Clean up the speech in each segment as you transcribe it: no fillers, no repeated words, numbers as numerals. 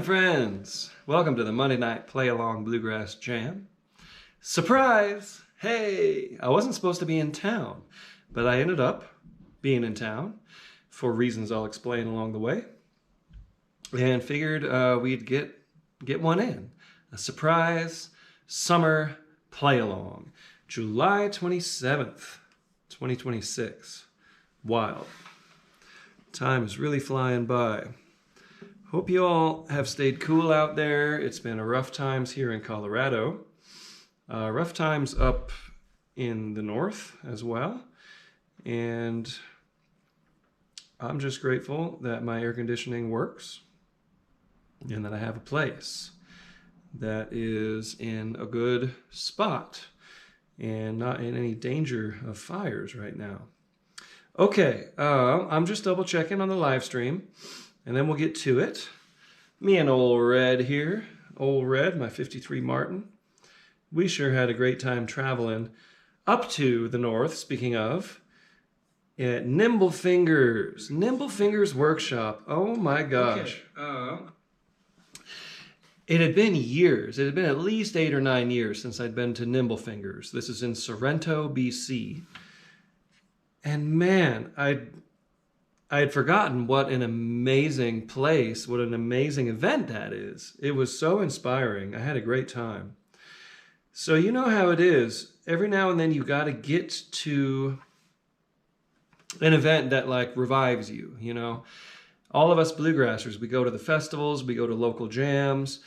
Morning, friends. Welcome to the Monday night Playalong Bluegrass Jam. Surprise! Hey, I wasn't supposed to be in town, but I ended up being in town for reasons I'll explain along the way, and figured we'd get one in. A surprise summer play-along, July 27th, 2026. Wild. Time is really flying by. Hope you all have stayed cool out there. It's been rough times here in Colorado. Rough times up in the north as well. And I'm just grateful that my air conditioning works and that I have a place that is in a good spot and not in any danger of fires right now. Okay, I'm just double checking on the live stream. And then we'll get to it. Me and Old Red here. Old Red, my 53 Martin. We sure had a great time traveling up to the north, speaking of, at Nimble Fingers. Nimble Fingers Workshop. Oh my gosh. Okay. It had been years. It had been at least 8 or 9 years since I'd been to Nimble Fingers. This is in Sorrento, BC. And man, I had forgotten what an amazing place, what an amazing event that is. It was so inspiring. I had a great time. So you know how it is. Every now and then you got to get to an event that like revives you, you know. All of us bluegrassers, we go to the festivals, we go to local jams.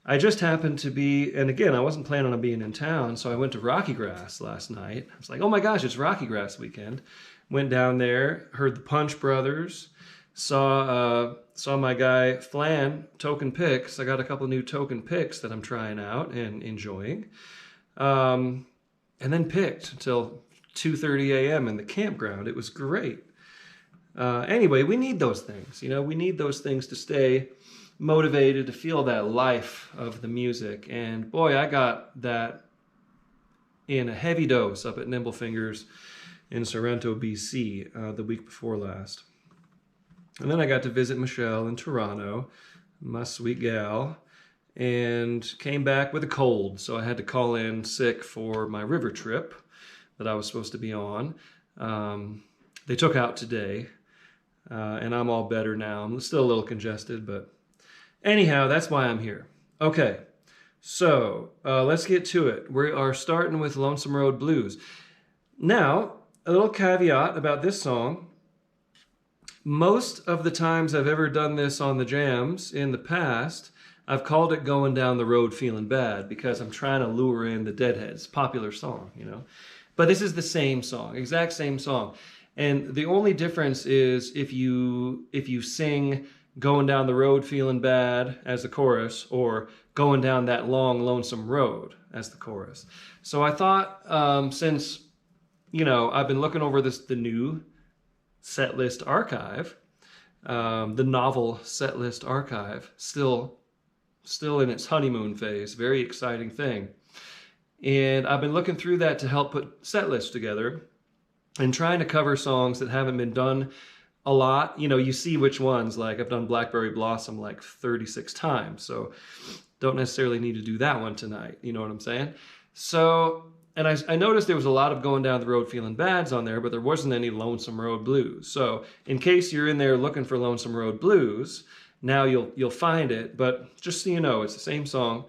I just happened to be, and again, I wasn't planning on being in town, so I went to Rocky Grass last night. I was like, oh my gosh, it's Rocky Grass weekend. Went down there, heard the Punch Brothers, saw my guy Flan token picks. I got a couple new token picks that I'm trying out and enjoying. And then picked until 2:30 a.m. in the campground. It was great. Anyway, we need those things. You know, we need those things to stay motivated, to feel that life of the music. And boy, I got that in a heavy dose up at Nimble Fingers in Sorrento, BC, the week before last. And then I got to visit Michelle in Toronto, my sweet gal, and came back with a cold. So I had to call in sick for my river trip that I was supposed to be on. They took out today, and I'm all better now. I'm still a little congested, but anyhow, that's why I'm here. Okay, so let's get to it. We are starting with Lonesome Road Blues. Now, a little caveat about this song. Most of the times I've ever done this on the jams in the past, I've called it Going Down the Road Feeling Bad because I'm trying to lure in the Deadheads. Popular song, you know. But this is the same song, exact same song. And the only difference is if you sing Going Down the Road Feeling Bad as the chorus or Going Down That Long Lonesome Road as the chorus. So I thought since you know, I've been looking over the new setlist archive, the novel setlist archive, still in its honeymoon phase, very exciting thing. And I've been looking through that to help put setlists together and trying to cover songs that haven't been done a lot. You know, you see which ones, like I've done Blackberry Blossom like 36 times, so don't necessarily need to do that one tonight, you know what I'm saying? So, and I noticed there was a lot of Going Down the Road Feeling Bads on there, but there wasn't any Lonesome Road Blues. So in case you're in there looking for Lonesome Road Blues, now you'll find it. But just so you know, it's the same song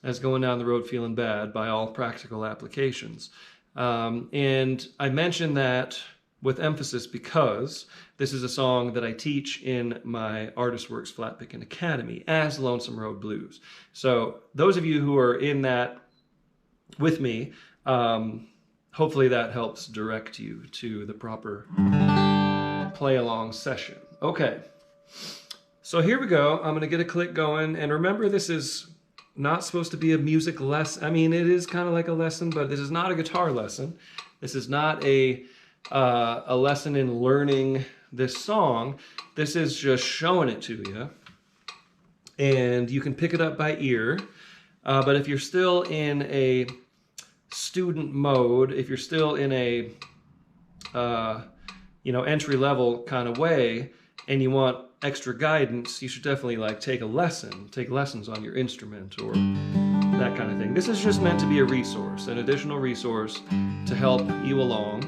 as Going Down the Road Feeling Bad by all practical applications. And I mention that with emphasis because this is a song that I teach in my Artist Works Flat Picking Academy as Lonesome Road Blues. So those of you who are in that with me, hopefully that helps direct you to the proper play-along session. Okay, so here we go. I'm going to get a click going. And remember, this is not supposed to be a music lesson. I mean, it is kind of like a lesson, but this is not a guitar lesson. This is not a lesson in learning this song. This is just showing it to you. And you can pick it up by ear. But if you're still in a student mode, if you're still in a entry-level kind of way, and you want extra guidance, you should definitely like take lessons on your instrument or that kind of thing. This is just meant to be a resource, an additional resource to help you along,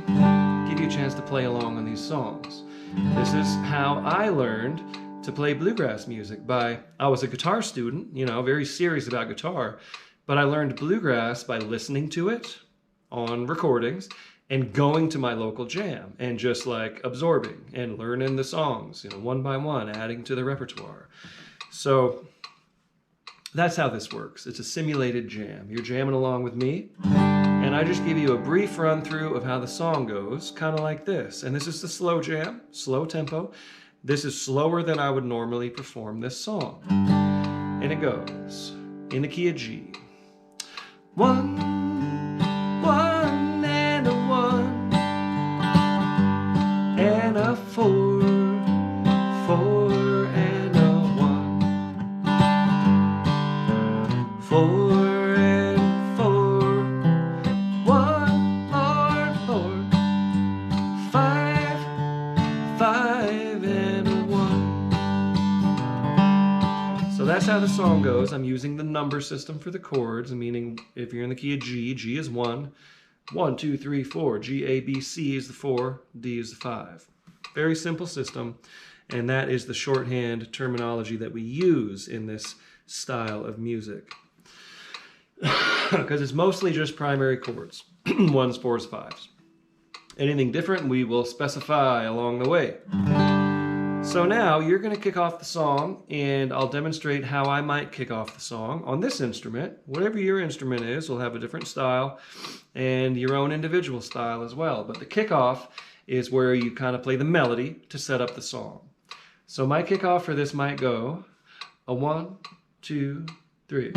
give you a chance to play along on these songs. This is how I learned to play bluegrass music. I was a guitar student, you know, very serious about guitar, but I learned bluegrass by listening to it on recordings and going to my local jam and just like absorbing and learning the songs, you know, one by one, adding to the repertoire. So that's how this works. It's a simulated jam. You're jamming along with me, and I just give you a brief run through of how the song goes, kind of like this. And this is the slow jam, slow tempo. This is slower than I would normally perform this song. And it goes in the key of G. 1, 1 and a 1 and a 4, 4 and a 1, 4 and 4, 1, Lord, Lord, 5, 5 and a 1. So that's how the song goes. I'm using the number system for the chords, meaning if you're in the key of G, G is 1, 1, 2, 3, 4. G, A, B, C is the 4, D is the 5. Very simple system, and that is the shorthand terminology that we use in this style of music. Because it's mostly just primary chords, 1s, 4s, 5s. Anything different, we will specify along the way. So now you're going to kick off the song, and I'll demonstrate how I might kick off the song on this instrument. Whatever your instrument is will have a different style and your own individual style as well. But the kickoff is where you kind of play the melody to set up the song. So my kickoff for this might go a 1, 2, 3.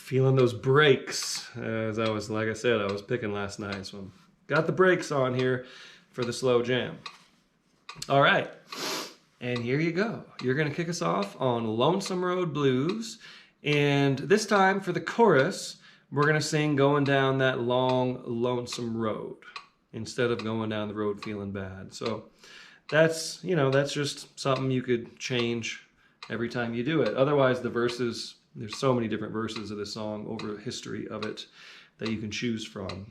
Feeling those breaks, as like I said, I was picking last night, so got the brakes on here for the slow jam. All right, and here you go. You're gonna kick us off on Lonesome Road Blues, and this time for the chorus, we're gonna sing Going Down That Long Lonesome Road instead of Going Down the Road Feeling Bad. So that's, you know, that's just something you could change every time you do it. Otherwise, the verses, there's so many different verses of this song over the history of it that you can choose from.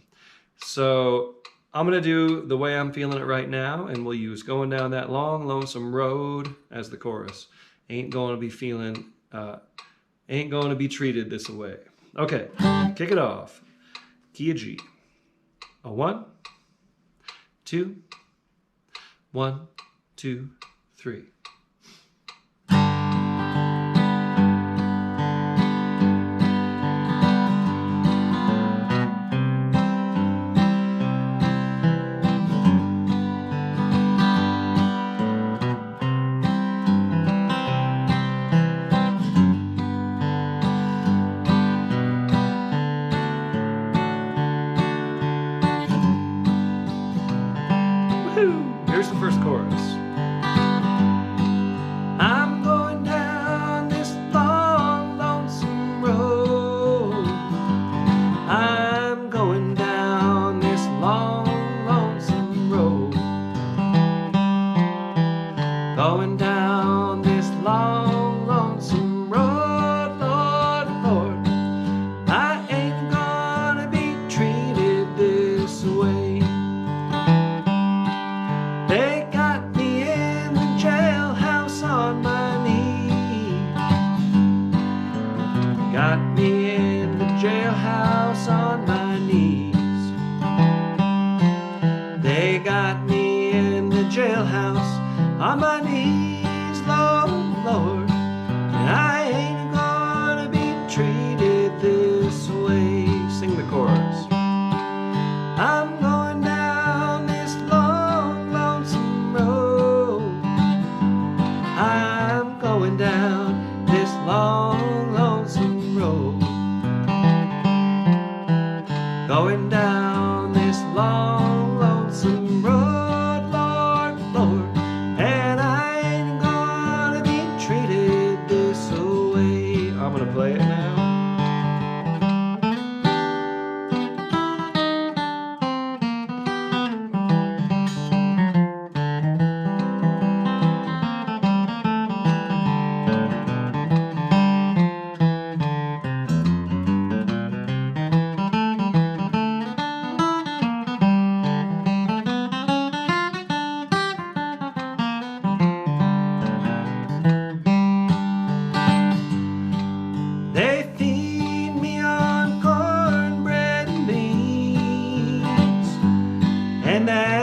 So I'm going to do the way I'm feeling it right now, and we'll use Going Down That Long Lonesome Road as the chorus. Ain't going to be treated this way. Okay, kick it off. Key of G. A 1, 2, 1, 2, 3. Here's the first chorus. I'm going down this long, lonesome road. I'm going down this long, lonesome road. Going down this long, lonesome road, Lord, Lord. I ain't gonna be treated this way. They got me in the jailhouse on my knees. Got me in the jailhouse on my knees. They got me in the jailhouse on my knees, Lord, Lord. And I ain't gonna be treated this way. Sing the chorus. I'm going down this long, lonesome road. I'm going down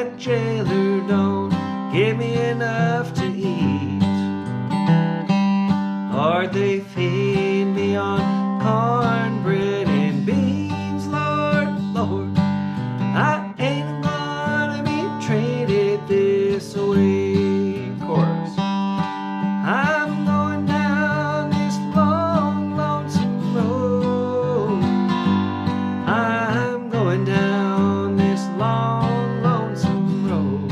that jailer don't give me enough to eat, or they feed me on cornbread and beans, Lord, Lord, I ain't gonna be treated this way. Chorus. I'm going down this long, lonesome road. I'm going down this long, lonesome road.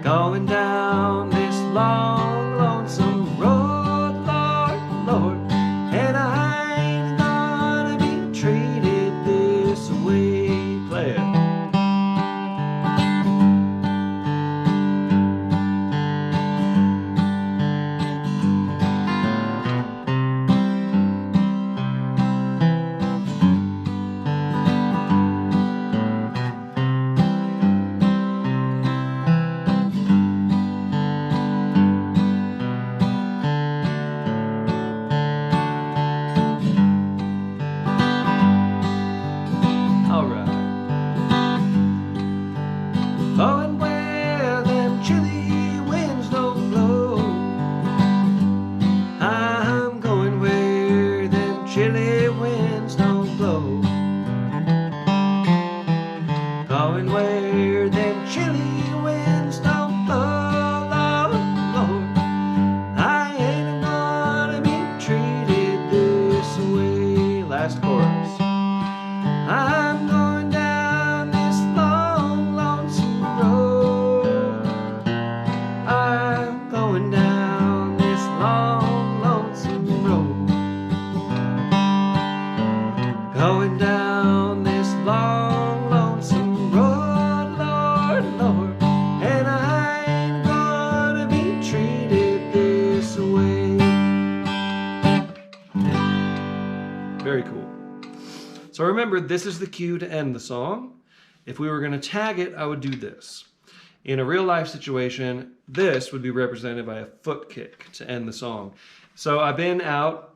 Going down this long, lonesome road, Lord, Lord, and I ain't gonna be treated this way. Play it. Oh, and where them chilly winds don't blow, I'm going where them chilly winds don't blow. Going where them chilly winds don't blow, Lord, Lord, I ain't gonna be treated this way. Last chorus. I'm going down this long, lonesome road. I'm going down this long, lonesome road. Going down this long, lonesome road, Lord, Lord, and I ain't gonna be treated this way. Very cool. So remember, this is the cue to end the song. If we were going to tag it, I would do this. In a real life situation, this would be represented by a foot kick to end the song. So I've been out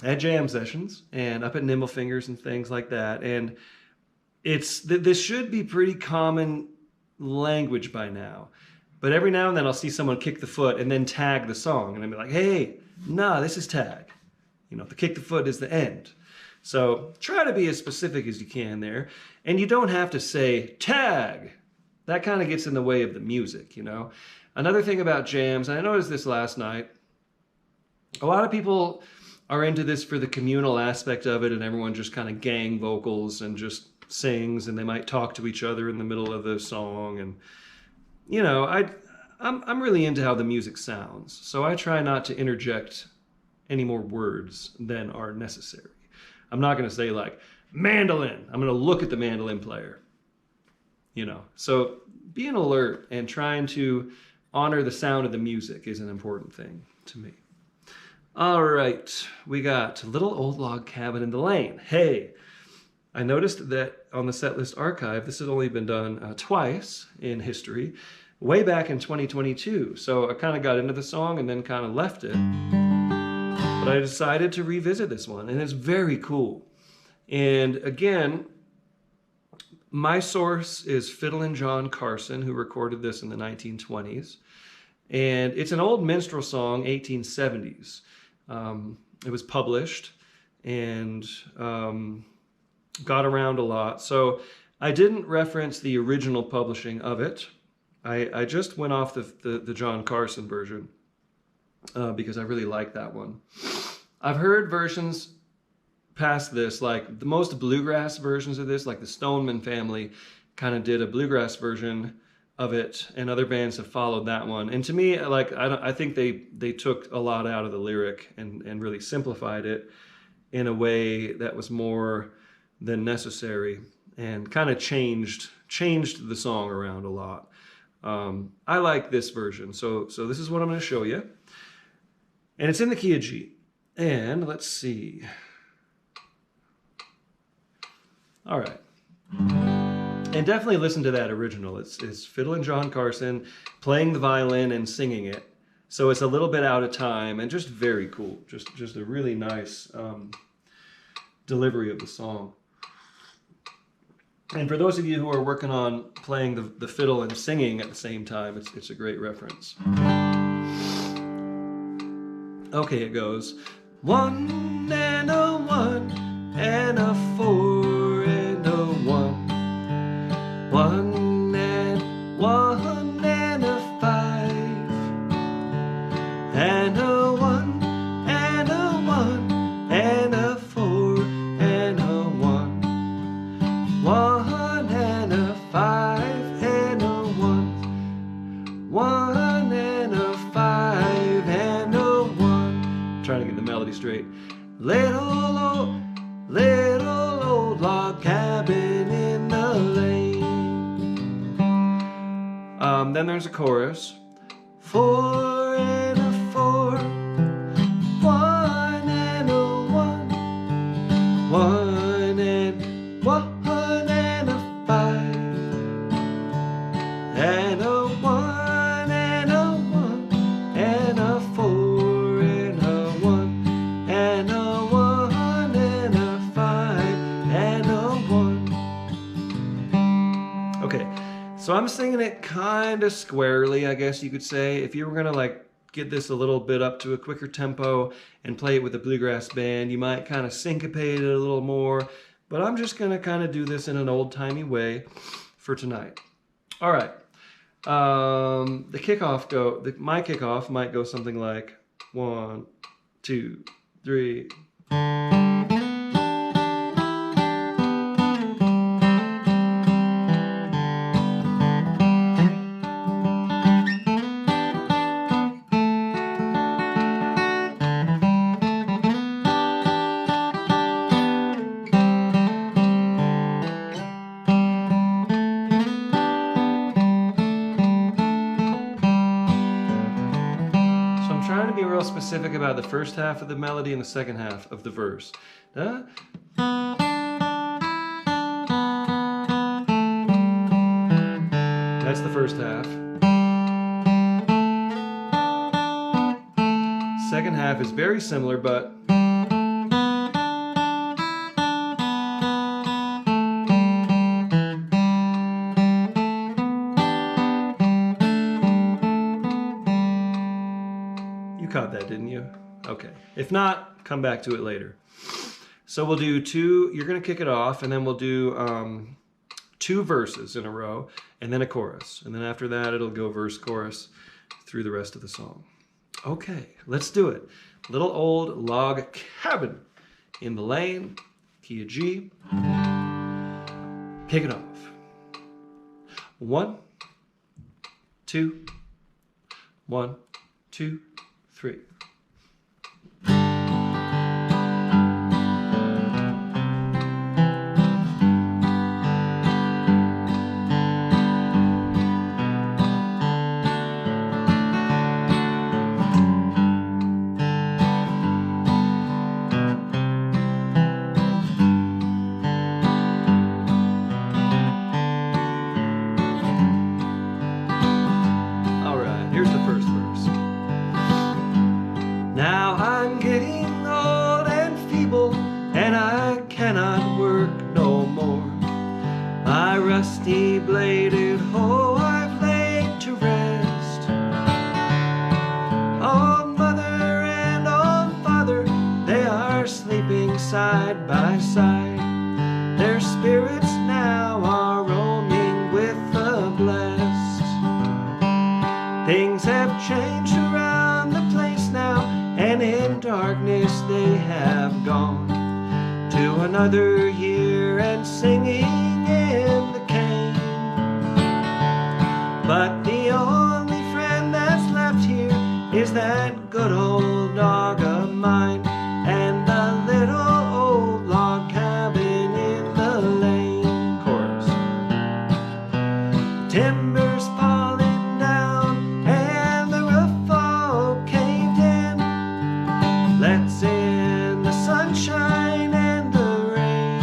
at jam sessions and up at Nimble Fingers and things like that, and this should be pretty common language by now. But every now and then I'll see someone kick the foot and then tag the song, and I'll be like, hey, nah, this is tag. You know, the kick the foot is the end. So try to be as specific as you can there. And you don't have to say tag. That kind of gets in the way of the music, you know. Another thing about jams, and I noticed this last night, a lot of people are into this for the communal aspect of it, and everyone just kind of gang vocals and just sings, and they might talk to each other in the middle of the song. And, you know, I'm really into how the music sounds. So I try not to interject any more words than are necessary. I'm not going to say like, mandolin. I'm going to look at the mandolin player. You know, so being alert and trying to honor the sound of the music is an important thing to me. All right, we got Little Old Log Cabin in the Lane. Hey, I noticed that on the Setlist Archive, this had only been done twice in history, way back in 2022. So I kind of got into the song and then kind of left it. But I decided to revisit this one, and it's very cool. And again, my source is Fiddlin' John Carson, who recorded this in the 1920s. And it's an old minstrel song, 1870s. It was published and got around a lot. So I didn't reference the original publishing of it. I just went off the John Carson version. Because I really like that one. I've heard versions past this, like the most bluegrass versions of this, like the Stoneman family kind of did a bluegrass version of it, and other bands have followed that one. And to me, like I think they took a lot out of the lyric and really simplified it in a way that was more than necessary, and kind of changed the song around a lot. I like this version, so this is what I'm going to show you. And it's in the key of G. And let's see. All right. And definitely listen to that original. It's Fiddlin' John Carson playing the violin and singing it. So it's a little bit out of time and just very cool. Just a really nice delivery of the song. And for those of you who are working on playing the fiddle and singing at the same time, it's a great reference. Okay, it goes 1 and a 1 and a 4 and a 1. 1 and 1 and a 5 and a 1 and a 1 and a 4 and a 1. 1 and a 5 and a 1. 1 and a 5 and a 1. Trying to get the melody straight. Little old log cabin in the lane. Then there's a chorus. 4 and a 4. 1 and a 1. 1 and 1 and a 5. And a 1 and a 1 and a 4 and a 1 and a 1 and a 5 and a 1. Okay, so I'm singing it kind of squarely, I guess you could say. If you were gonna like get this a little bit up to a quicker tempo and play it with a bluegrass band, you might kind of syncopate it a little more, but I'm just gonna kind of do this in an old-timey way for tonight. All right. My kickoff might go something like 1, 2, 3. Trying to be real specific about the first half of the melody and the second half of the verse. That's the first half. Second half is very similar, but caught that, didn't you? Okay. If not, come back to it later. So we'll do you're going to kick it off, and then we'll do 2 verses in a row, and then a chorus. And then after that, it'll go verse, chorus through the rest of the song. Okay, let's do it. Little old log cabin in the lane, key of G. Kick it off. 1, 2, 1, 2, 3. All right, here's the first verse. Now I'm getting old and feeble, and I cannot work no more. My rusty bladed hoe I've laid to rest. Old mother and old father, they are sleeping side by side. Their spirits now are roaming with the blessed. Things have changed around the place now, and in darkness they have gone to another year and singing in the cane. But the only friend that's left here is that good old dog of mine, and the little old log cabin in the lane. Chorus. Timbers falling down and the roof all caved in. Let's in the sunshine and the rain.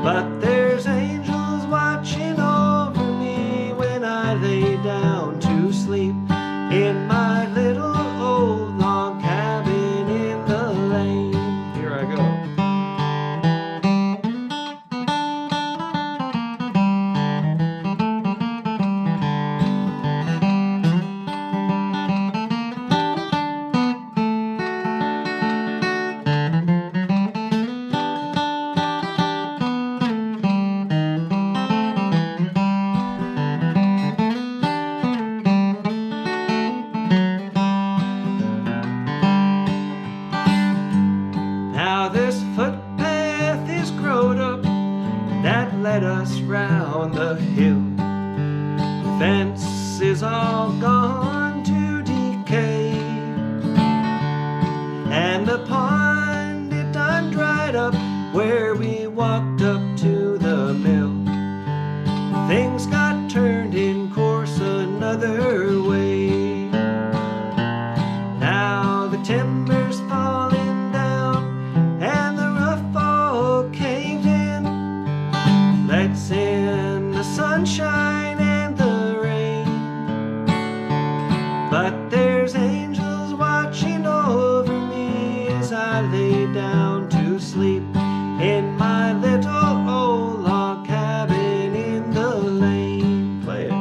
But there's angels watching over me when I lay down to sleep in my little old log cabin in the lane. Here I go. is all gone to decay, and the pond it done dried up where we walked up to the mill. Things got turned in course another way. Now the timber's falling down and the roof all caved in. Let's in the sunshine and the rain, but there's angels watching over me as I lay down to sleep in my little old log cabin in the lane. Play it.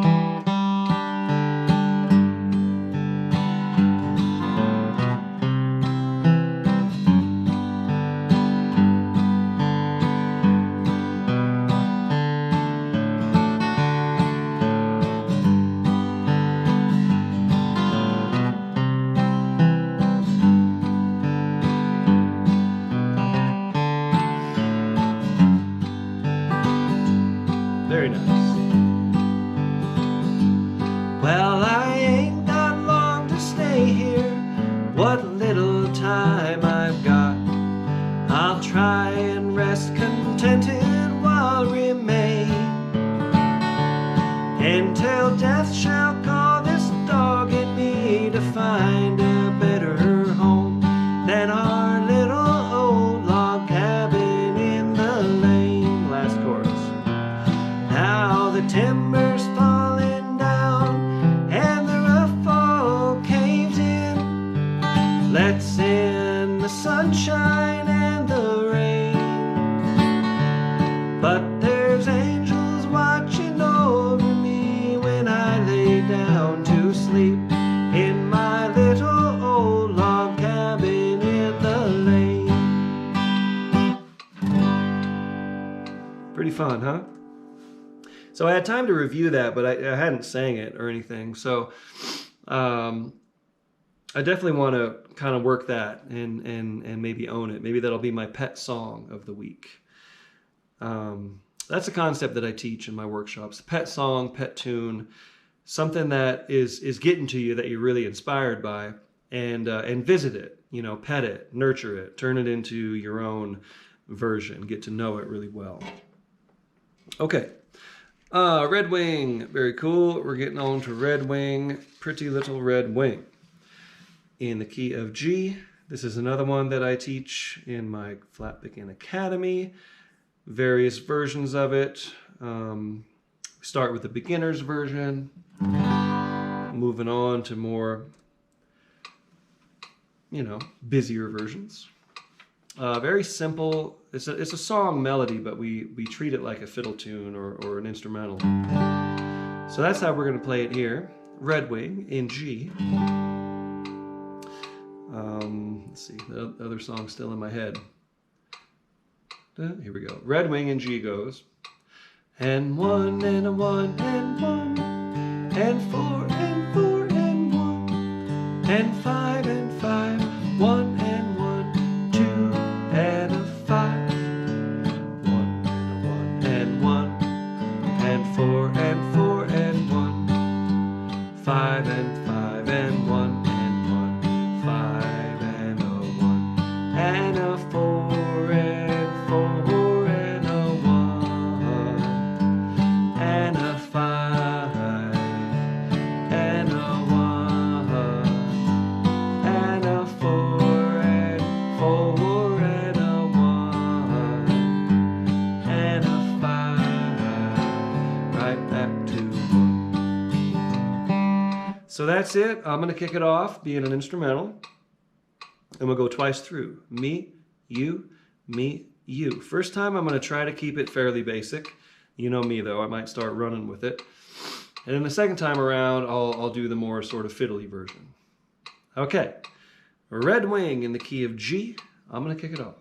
Very nice. Well, I ain't got long to stay here. What little time I've got, I'll try and rest contented while remain, until death shall call this dog in me to find a better home than our little old log cabin in the lane. Last chorus. Now the timber's falling down and the roof all caved in. Let's in the sunshine and the rain, but there's angels watching over me when I lay down to sleep in my little old log cabin in the lane. Pretty fun, huh? So I had time to review that, but I hadn't sang it or anything. So I definitely want to kind of work that and maybe own it. Maybe that'll be my pet song of the week. That's a concept that I teach in my workshops. Pet song, pet tune, something that is getting to you that you're really inspired by, and visit it, you know, pet it, nurture it, turn it into your own version, get to know it really well. Okay. Red Wing, very cool. We're getting on to Red Wing, Pretty Little Red Wing, in the key of G. This is another one that I teach in my Flat Picking Academy, various versions of it. Start with the beginner's version, moving on to more, you know, busier versions. Very simple. It's a song melody, but we treat it like a fiddle tune or an instrumental. So that's how we're going to play it here. Red Wing in G. Let's see, the other song's still in my head. Here we go. Red Wing in G goes. And 1 and a 1 and 1 and 4 and 4 and 1 and 5 and 5, 1 and 1, 2 and a 5, 1 and a 1 and 1 and 4 and 4 and 1, 5 and 5 and 1 and 1, 5 and a 1 and a 4 and 4 and a 1 and a 5 and a 1 and a 4 and 4 and a 1 and a 5, right back to 1. So that's it. I'm going to kick it off being an instrumental, and we'll go twice through. Me, you, me, you. First time I'm going to try to keep it fairly basic. You know me though, I might start running with it. And then the second time around, I'll do the more sort of fiddly version. Okay, Red Wing in the key of G. I'm going to kick it off.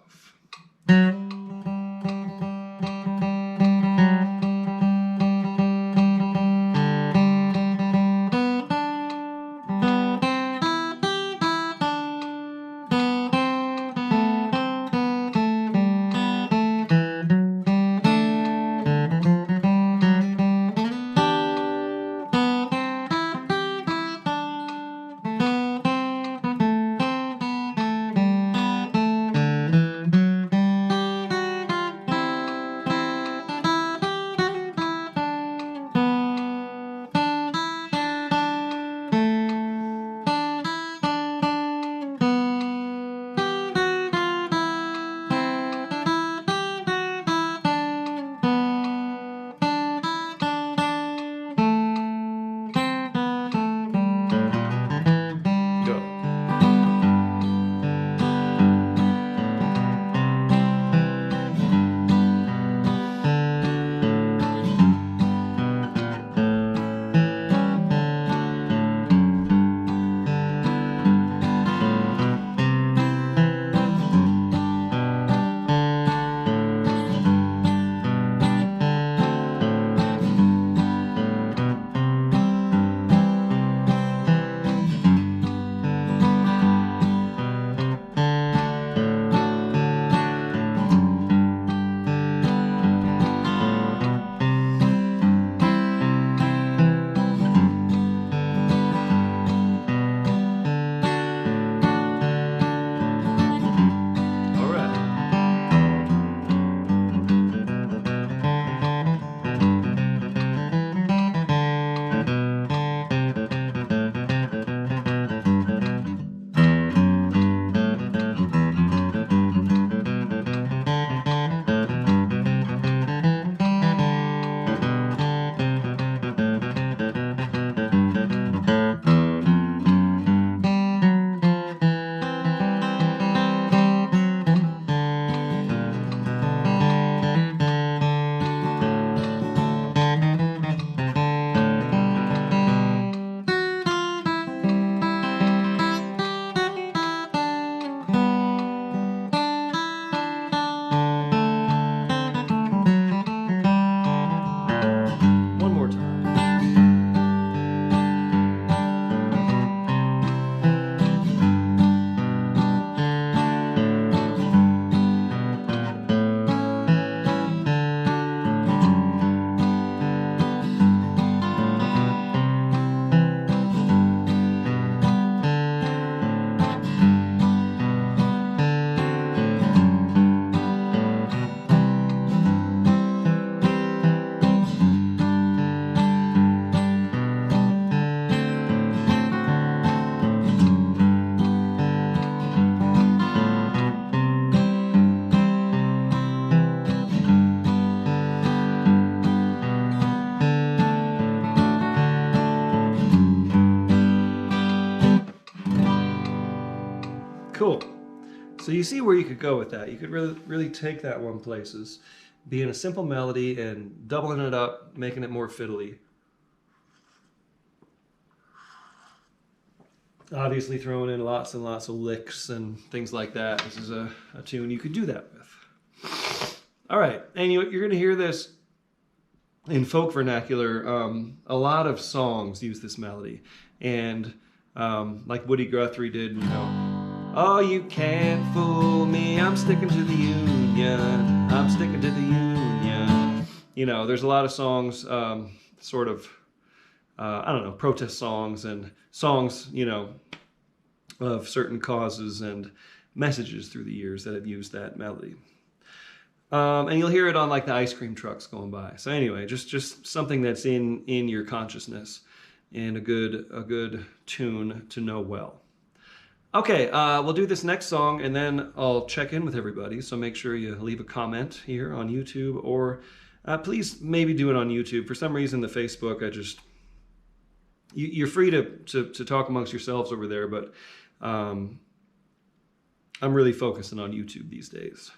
So you see where you could go with that. You could really take that one places, being a simple melody and doubling it up, making it more fiddly. Obviously throwing in lots and lots of licks and things like that. This is a tune you could do that with. All right, and you're going to hear this in folk vernacular. A lot of songs use this melody. And like Woody Guthrie did, you know, oh, you can't fool me, I'm sticking to the Union, I'm sticking to the Union. You know, there's a lot of songs, sort of, I don't know, protest songs and songs, you know, of certain causes and messages through the years that have used that melody. And you'll hear it on like the ice cream trucks going by. So anyway, just something that's in your consciousness and a good tune to know well. Okay, we'll do this next song and then I'll check in with everybody. So make sure you leave a comment here on YouTube, or please maybe do it on YouTube. For some reason, the Facebook, you're free to talk amongst yourselves over there, but I'm really focusing on YouTube these days.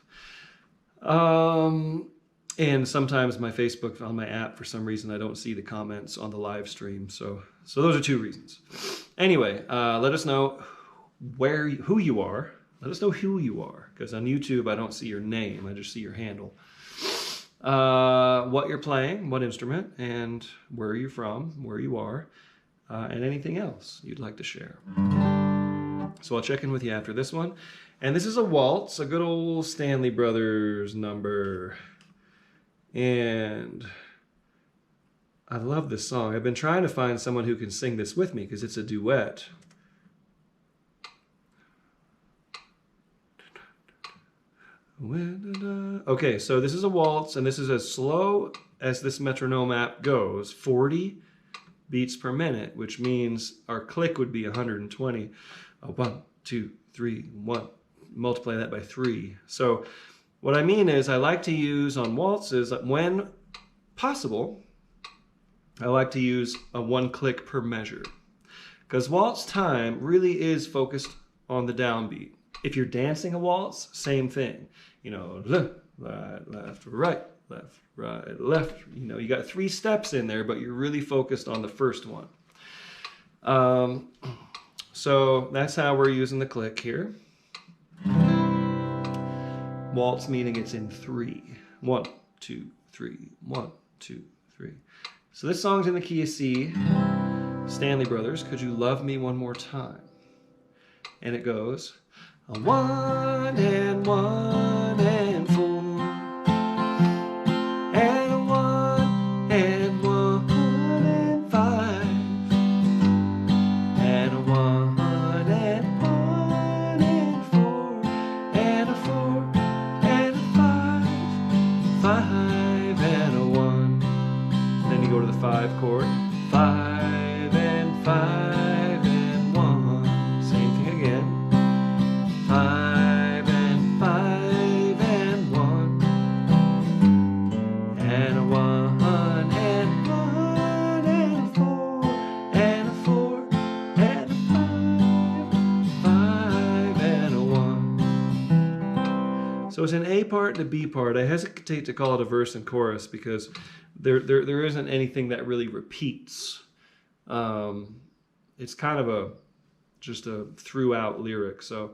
And sometimes my Facebook on my app, for some reason, I don't see the comments on the live stream. So those are two reasons. Anyway, let us know who you are. Let us know who you are, because on YouTube, I don't see your name. I just see your handle. What you're playing, what instrument, and where you're from, where you are, and anything else you'd like to share. So I'll check in with you after this one. And this is a waltz, a good old Stanley Brothers number. And I love this song. I've been trying to find someone who can sing this with me because it's a duet. Okay, so this is a waltz, and this is as slow as this metronome app goes, 40 beats per minute, which means our click would be 120. 1, 2, 3, 1. Multiply that by 3. So what I mean is I like to use on waltzes, when possible, I like to use a 1 click per measure. Because waltz time really is focused on the downbeat. If you're dancing a waltz, same thing. You know, left, right, left. You know, you got 3 steps in there, but you're really focused on the first one. So that's how we're using the click here. Waltz meaning it's in 3. 1, 2, 3, 1, 2, 3. So this song's in the key of C. Stanley Brothers, Could You Love Me One More Time? And it goes, 1 and 1 and 4. And 1 and 1 and 5. And 1 and 1 and 4. And a 4 and a 5. 5 and a 1. Then you go to the 5 chord. 5 and 5 and 1. Same thing again. 5 and 5 and 1. And a 1 and 1 and 4. And a 4 and a 5. 5 and a 1. So it's an A part and a B part. I hesitate to call it a verse and chorus because there isn't anything that really repeats. It's kind of just a throughout lyric. So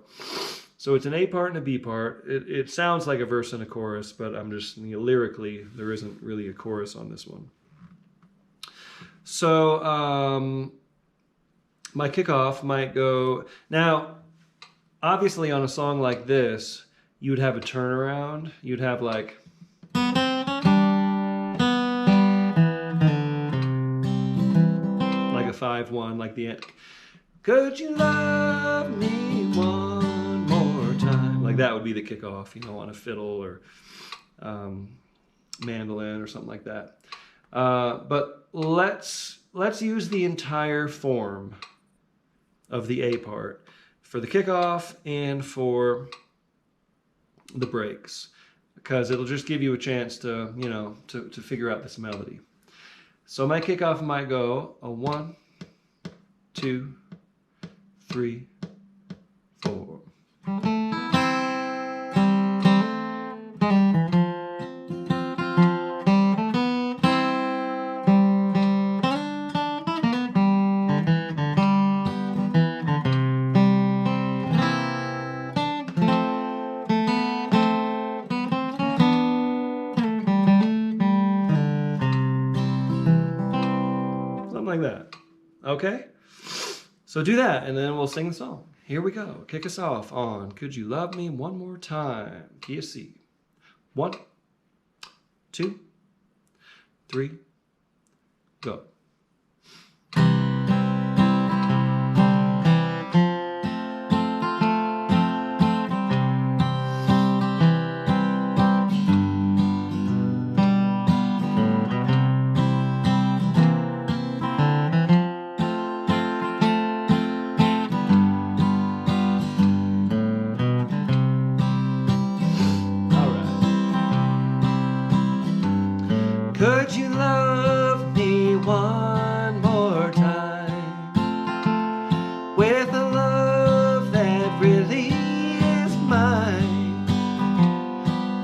it's an A part and a B part. It sounds like a verse and a chorus, but I'm just, lyrically, there isn't really a chorus on this one. So my kickoff might go, now, obviously on a song like this, you would have a turnaround. You'd have like, a 5-1, like the end. Could you love me one more time? Like that would be the kickoff, on a fiddle or mandolin or something like that. But let's use the entire form of the A part for the kickoff and for the breaks, because it'll just give you a chance to, to figure out this melody. So my kickoff might go a 1, 2, 3, 4. Something like that. Okay? So do that, and then we'll sing the song. Here we go. Kick us off on Could You Love Me One More Time? Key of C. 1, 2, 3, go. Could you love me one more time with a love that really is mine?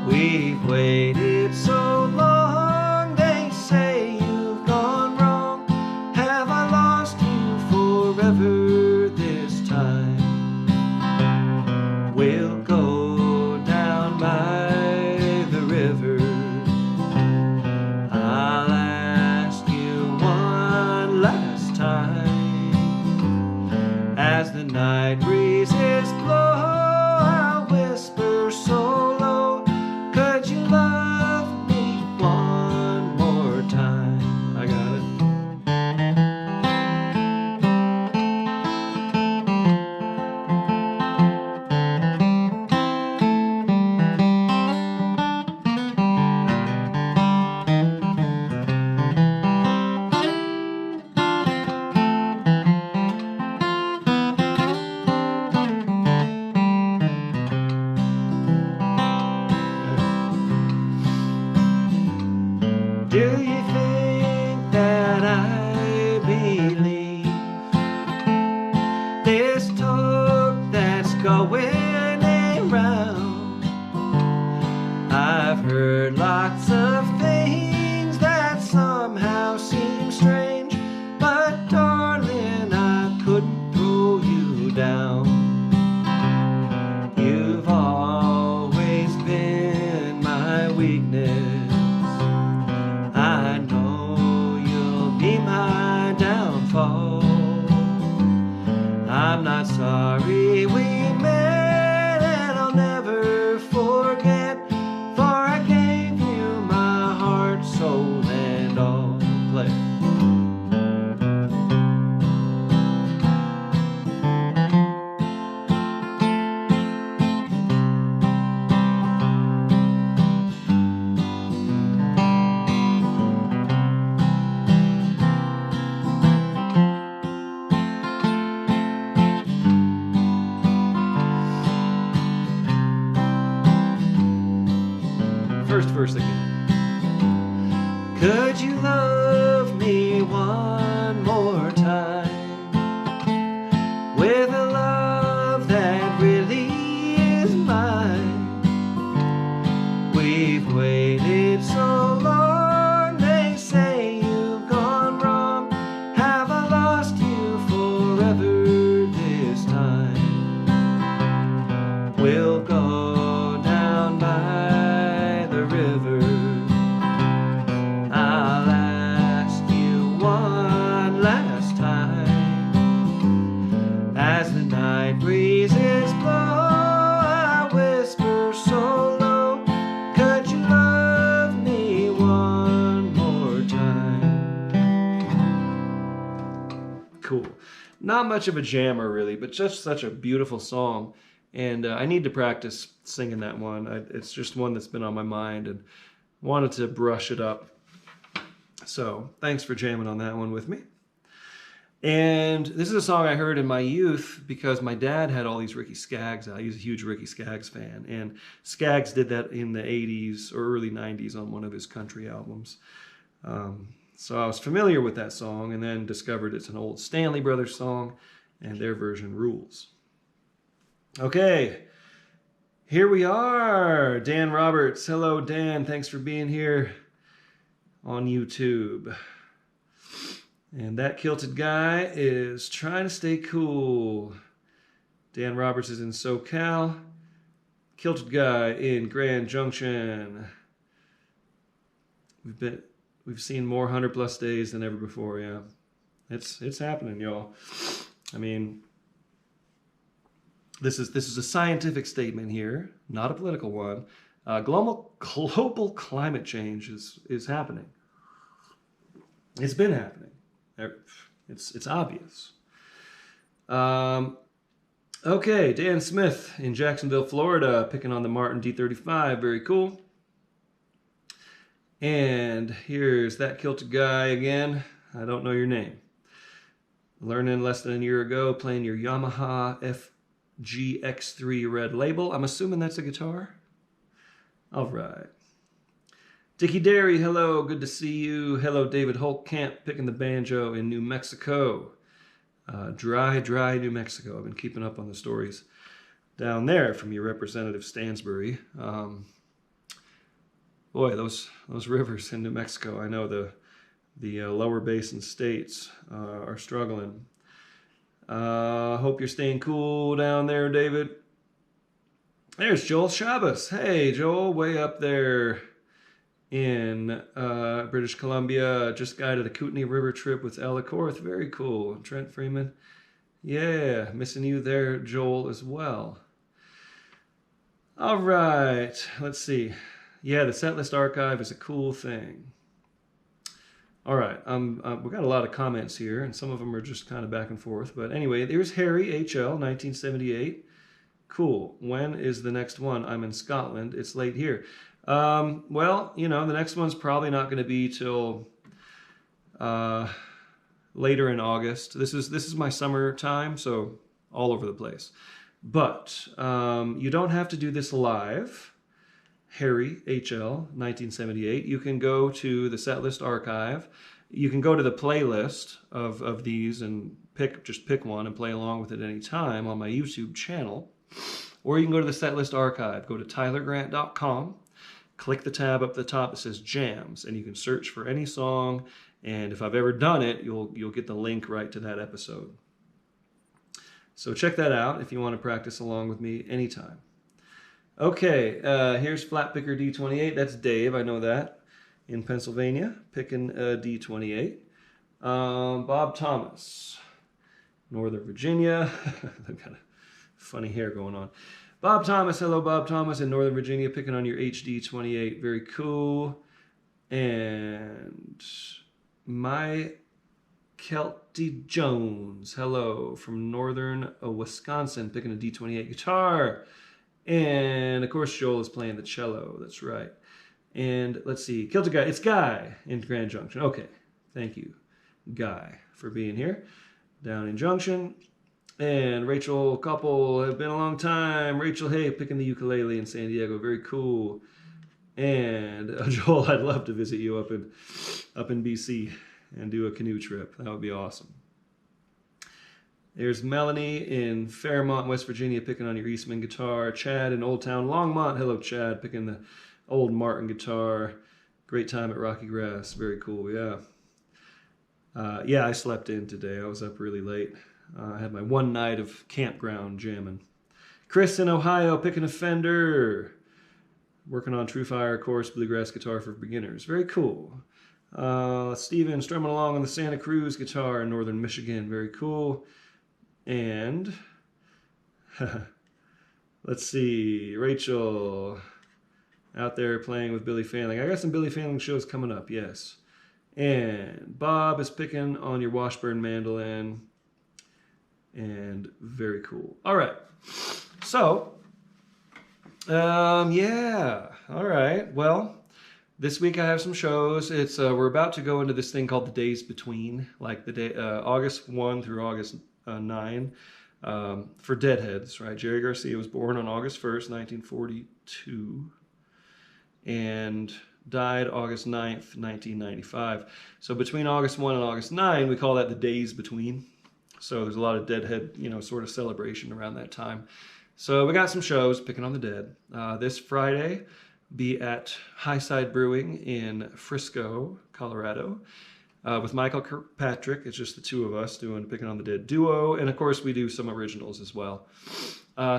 We've waited so long, they say you've gone wrong. Have I lost you forever this time? We'll go down by the river. I'll ask you one last time. As the night breezes blow, I'll whisper so low, could you love me one more time? I got it. Do you think that I believe this talk that's going around? I've heard lots of things that somehow seem strange, but darling, I couldn't throw you down. You've always been my weakness. I know you'll be my downfall. I'm not sorry we met, and I'll never forget, for I gave you my heart, soul, and all. Play. First verse again. Could you love me one more time with a love that really is mine? We've waited so long, they say you've gone wrong. Have I lost you forever this time? We'll go down by the river. I'll ask you one last time. As the night breezes blow, I whisper so low, could you love me one more time? Cool. Not much of a jammer really, but just such a beautiful song. And I need to practice singing that one. It's just one that's been on my mind and wanted to brush it up. So thanks for jamming on that one with me. And this is a song I heard in my youth because my dad had all these Ricky Skaggs out. He was a huge Ricky Skaggs fan. And Skaggs did that in the 80s or early 90s on one of his country albums. So I was familiar with that song and then discovered it's an old Stanley Brothers song and their version rules. Okay, here we are. Dan Roberts. Hello, Dan. Thanks for being here on YouTube. And that kilted guy is trying to stay cool. Dan Roberts is in SoCal. Kilted guy in Grand Junction. We've seen more 100+ days than ever before. Yeah, it's happening, y'all. I mean, this is a scientific statement here, not a political one. Global climate change is happening. It's been happening. It's obvious. Okay, Dan Smith in Jacksonville, Florida, picking on the Martin D35. Very cool. And here's that kilted guy again. I don't know your name. Learning less than a year ago, playing your Yamaha FGX3 red label. I'm assuming that's a guitar. All right. Dickie Derry, hello, good to see you. Hello, David Holtkamp, picking the banjo in New Mexico. Dry New Mexico. I've been keeping up on the stories down there from your Representative Stansbury. Boy, those rivers in New Mexico. I know the lower basin states are struggling. Hope you're staying cool down there, David. There's Joel Shabbos. Hey, Joel, way up there in British Columbia. Just guided a Kootenai River trip with Ella Korth. Very cool. Trent Freeman. Yeah, missing you there, Joel, as well. All right, let's see. Yeah, the setlist archive is a cool thing. All right, we got a lot of comments here, and some of them are just kind of back and forth. But anyway, there's Harry HL, 1978. Cool. When is the next one? I'm in Scotland. It's late here. Well, you know, the next one's probably not going to be till later in August. This is my summer time, so all over the place. But you don't have to do this live. Harry HL 1978. You can go to the setlist archive. You can go to the playlist of these and just pick one and play along with it any time on my YouTube channel. Or you can go to the setlist archive. Go to tylergrant.com. Click the tab up the top that says Jams, and you can search for any song. And if I've ever done it, you'll get the link right to that episode. So check that out if you want to practice along with me anytime. Okay, here's Flatpicker D28. That's Dave, I know that, in Pennsylvania, picking D28. Bob Thomas, Northern Virginia. They've got a funny hair going on. Bob Thomas, hello Bob Thomas in Northern Virginia, picking on your HD28. Very cool. And my Kelty Jones, hello from Northern Wisconsin, picking a D28 guitar. And of course, Joel is playing the cello. That's right. And let's see, Kilter Guy. It's Guy in Grand Junction. Okay, thank you, Guy, for being here down in Junction. And Rachel Couple, have been a long time. Rachel, hey, picking the ukulele in San Diego. Very cool. And Joel, I'd love to visit you up in BC and do a canoe trip. That would be awesome. There's Melanie in Fairmont, West Virginia, picking on your Eastman guitar. Chad in Old Town Longmont. Hello, Chad, picking the old Martin guitar. Great time at Rocky Grass. Very cool, yeah. Yeah, I slept in today. I was up really late. I had my one night of campground jamming. Chris in Ohio, picking a Fender. Working on True Fire Chorus Bluegrass guitar for beginners. Very cool. Steven strumming along on the Santa Cruz guitar in Northern Michigan. Very cool. And let's see, Rachel out there playing with Billy Fanling. I got some Billy Fanling shows coming up, yes. And Bob is picking on your Washburn mandolin. And very cool. All right. So, yeah. All right. Well, this week I have some shows. It's we're about to go into this thing called the days between, like the day August 1 through August 9, for Deadheads, right? Jerry Garcia was born on August 1st, 1942, and died August 9th, 1995. So between August 1 and August 9, we call that the days between. So there's a lot of Deadhead, sort of celebration around that time. So we got some shows, picking on the dead. This Friday, be at Highside Brewing in Frisco, Colorado, with Michael Kirkpatrick. It's just the two of us doing Picking on the Dead duo. And of course, we do some originals as well.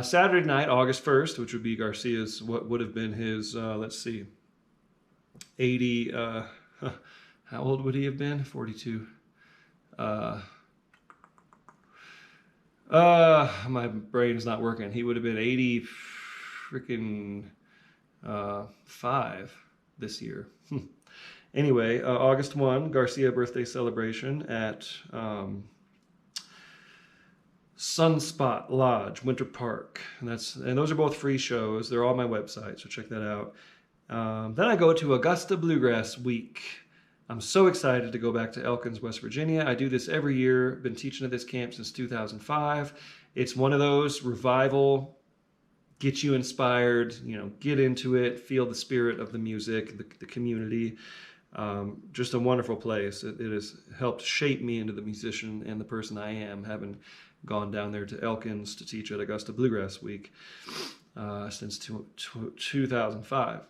Saturday night, August 1st, which would be Garcia's, what would have been his, let's see, How old would he have been? 42. My brain's not working. He would have been 80 freaking 5 this year. Anyway, August 1, Garcia birthday celebration at Sunspot Lodge, Winter Park. And those are both free shows. They're all on my website, so check that out. Then I go to Augusta Bluegrass Week. I'm so excited to go back to Elkins, West Virginia. I do this every year. Been teaching at this camp since 2005. It's one of those revival, get you inspired, get into it, feel the spirit of the music, the community. Just a wonderful place. It has helped shape me into the musician and the person I am, having gone down there to Elkins to teach at Augusta Bluegrass Week since 2005.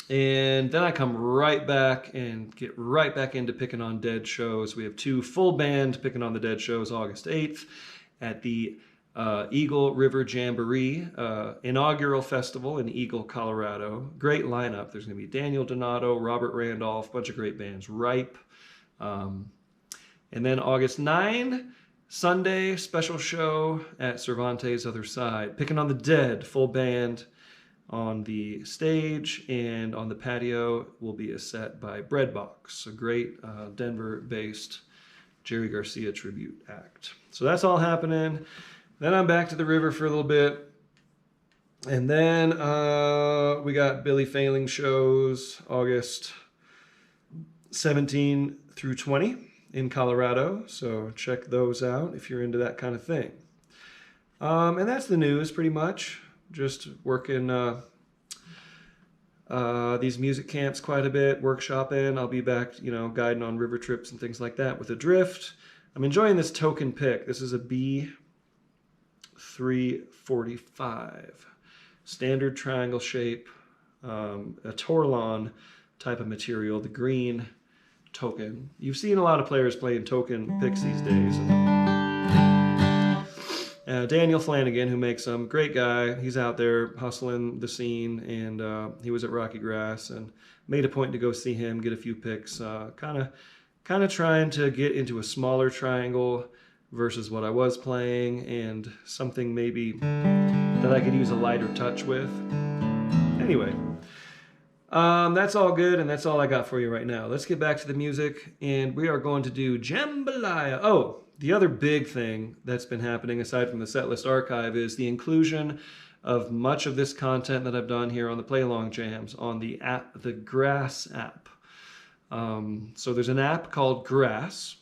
And then I come right back and get right back into Picking on Dead shows. We have 2 full band Picking on the Dead shows August 8th at the Eagle River Jamboree inaugural festival in Eagle, Colorado. Great lineup. There's going to be Daniel Donato, Robert Randolph, bunch of great bands. Ripe. And then August 9, Sunday, special show at Cervantes' Other Side. Picking on the Dead, full band on the stage, and on the patio will be a set by Breadbox, a great Denver-based Jerry Garcia tribute act. So that's all happening. Then I'm back to the river for a little bit. And then we got Billy Failing shows August 17 through 20 in Colorado. So check those out if you're into that kind of thing. And that's the news pretty much. Just working these music camps quite a bit, workshopping. I'll be back, guiding on river trips and things like that with Adrift. I'm enjoying this token pick. This is a B345. Standard triangle shape, a Torlon type of material, the green token. You've seen a lot of players playing token picks these days. Daniel Flanagan, who makes them, great guy. He's out there hustling the scene, and he was at Rocky Grass and made a point to go see him, get a few picks. Kind of trying to get into a smaller triangle versus what I was playing, and something maybe that I could use a lighter touch with. Anyway, that's all good, and that's all I got for you right now. Let's get back to the music, and we are going to do Jambalaya. Oh, the other big thing that's been happening aside from the setlist archive is the inclusion of much of this content that I've done here on the Playalong Jams on the app, the Grass app. So there's an app called Grass,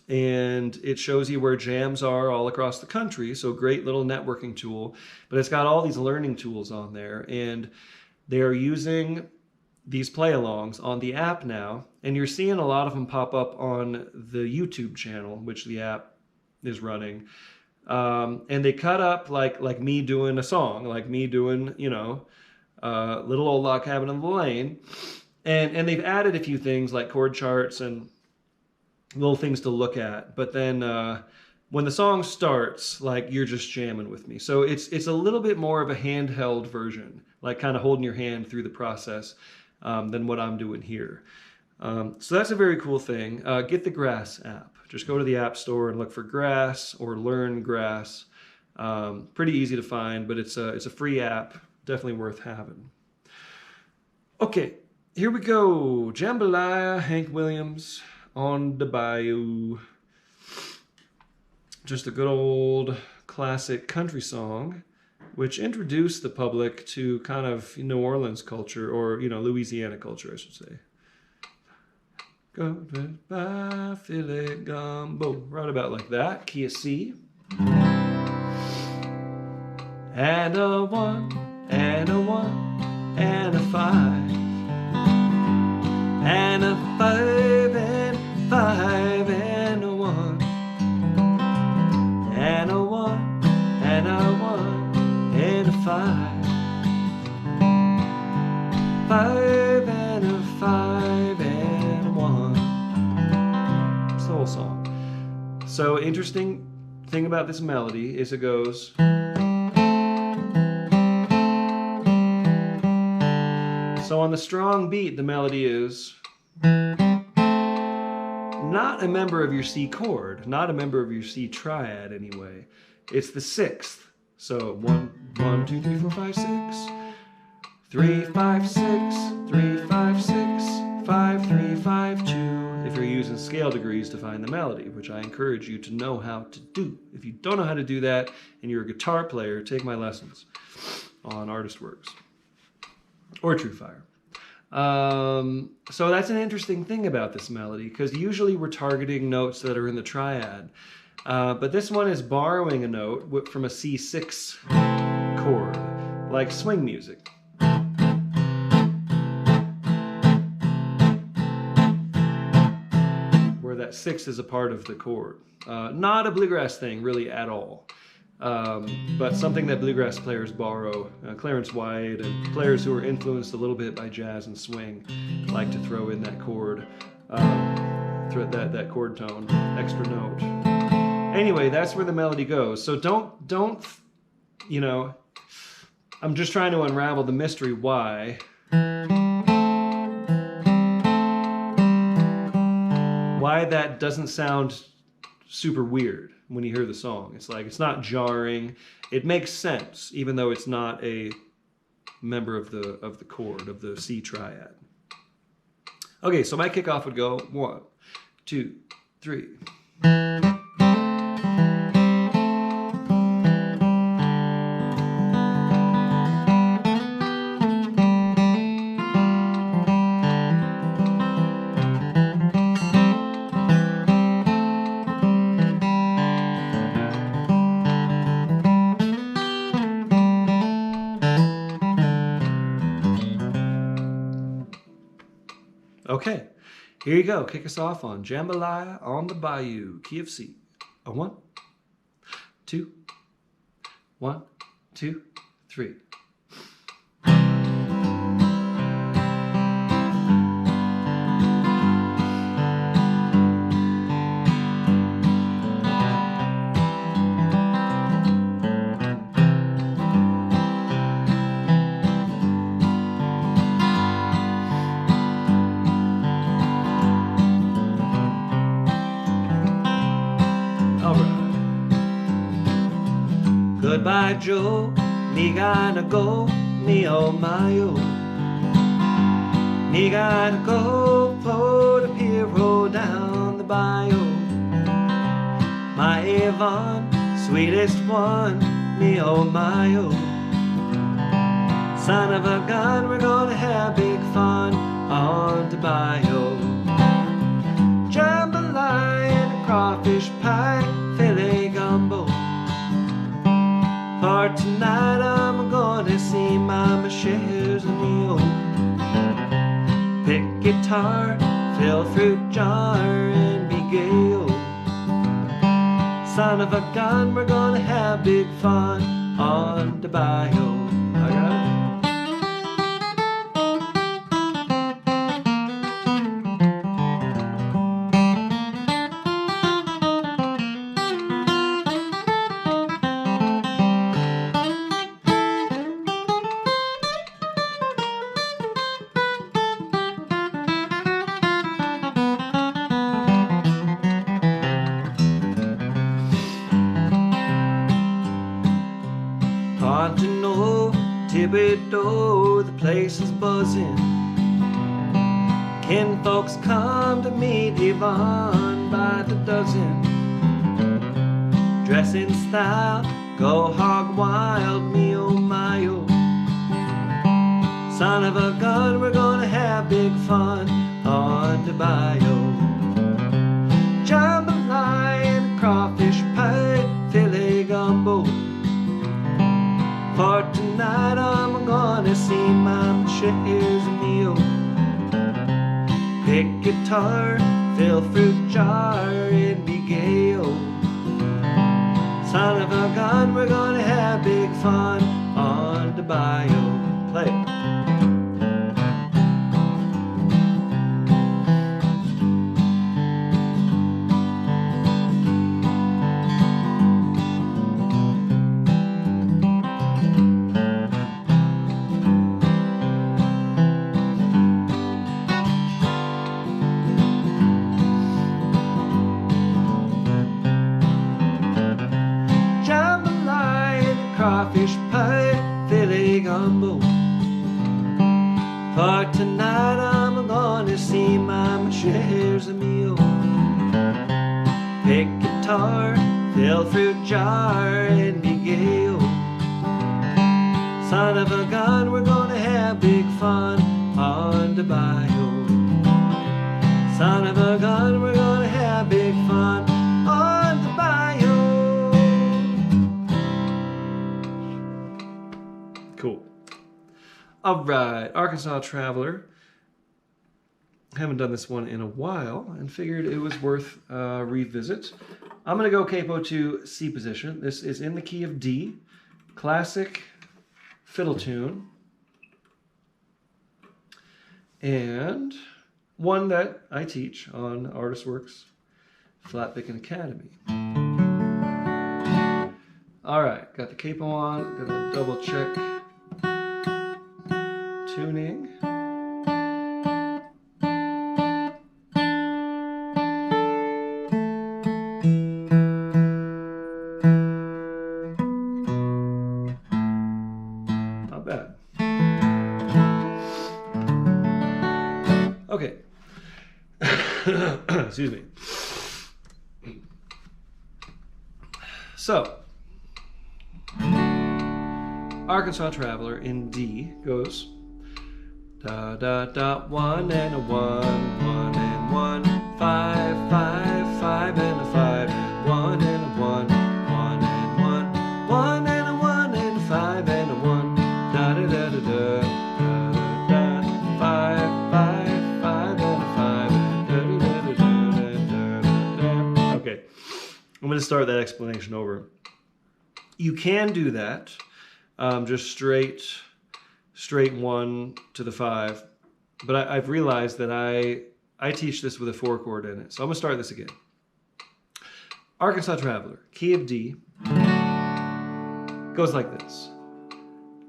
and it shows you where jams are all across the country. So great little networking tool, but it's got all these learning tools on there, and they are using these play-alongs on the app now, and you're seeing a lot of them pop up on the YouTube channel, which the app is running. And they cut up like me doing a song, like me doing, Little Old Log Cabin in the Lane. And they've added a few things like chord charts and little things to look at. But then when the song starts, you're just jamming with me. So it's a little bit more of a handheld version, like kind of holding your hand through the process. Than what I'm doing here. So that's a very cool thing. Get the Grass app. Just go to the App Store and look for Grass or Learn Grass. Pretty easy to find, but it's a free app. Definitely worth having. Okay, here we go. Jambalaya, Hank Williams, On the Bayou. Just a good old classic country song, which introduced the public to kind of New Orleans culture, or, Louisiana culture, I should say. Go by Philly Gumbo. Right about like that. Key of C. And a 1, and a 1, and a 5. And a 5, and 5, and a 1. And a 1, and a 1. And a 5, 5 and a 5 and a 1. It's the whole song. So interesting thing about this melody is it goes. So on the strong beat, the melody is. Not a member of your C chord, not a member of your C triad anyway. It's the sixth. So 1, 1, 2, 3, 4, 5, 6, 3, 5, 6, 3, 5, 6, 5, 3, 5, 2. If you're using scale degrees to find the melody, which I encourage you to know how to do. If you don't know how to do that and you're a guitar player, take my lessons on Artist Works or TrueFire. So that's an interesting thing about this melody, because usually we're targeting notes that are in the triad. But this one is borrowing a note from a C6 chord, like swing music. Where that 6 is a part of the chord. Not a bluegrass thing, really, at all. But something that bluegrass players borrow. Clarence White and players who are influenced a little bit by jazz and swing like to throw in that chord, that chord tone, extra note. Anyway, that's where the melody goes. So don't, you know, I'm just trying to unravel the mystery why. Why that doesn't sound super weird when you hear the song. It's like, it's not jarring. It makes sense, even though it's not a member of the chord, of the C triad. Okay, so my kickoff would go 1, 2, 3. Okay, here you go. Kick us off on Jambalaya on the Bayou, key of C. A 1, 2, 1, 2, 3. Goodbye, Joe, me gotta go, me oh my oh. Me gotta go for the hero down the bayou. My Avon, sweetest one, me oh my oh. Son of a gun, we're gonna have big fun on the bayou. Jambalaya and a crawfish pie, filet gumbo. For tonight I'm gonna see Mama shares a meal. Pick guitar, fill fruit jar, and be gay. Son of a gun, we're gonna have big fun on the bayou. I got it. Thibodeau, the place is buzzing. Kin folks come to meet Yvonne by the dozen. Dress in style, go hog wild, me oh my oh. Son of a gun, we're gonna have big fun on the bayou. Jambalaya and crawfish pie, filet gumbo. For tonight I'm gonna see Mama shares a meal. Pick guitar, fill fruit jar, and be gay. Son of a gun, we're gonna have big fun on the bayou. Play it. crawfish pie, filet gumbo. For tonight I'm gonna see Mama shares a meal. Pick guitar, fill fruit jar, and be gay. Son of a gun, we're gonna have big fun on the bayou. Son of a gun, we're gonna have big fun on the bayou. Cool. All right, Arkansas Traveler. Haven't done this one in a while and figured it was worth a revisit. I'm gonna go capo to C position. This is in the key of D, classic fiddle tune, and one that I teach on Artist Works Flat Picking Academy. All right, got the capo on, gonna double check tuning. Not bad. Okay. Excuse me. So, Arkansas Traveler in D goes da da da, 1 and a 1, 1 and 1, 5, 5, 5 and a 5 and 1 and a 1, 1 and 1, 1 and a 1 and a 5 and a 1, da da da da da, da da da, 5, 5, 5 and a 5, da da da da da da. Okay, I'm going to start that explanation over. You can do that, just straight 1 to the 5, but I've realized that I teach this with a 4 chord in it. So I'm gonna start this again. Arkansas Traveler, key of D, goes like this.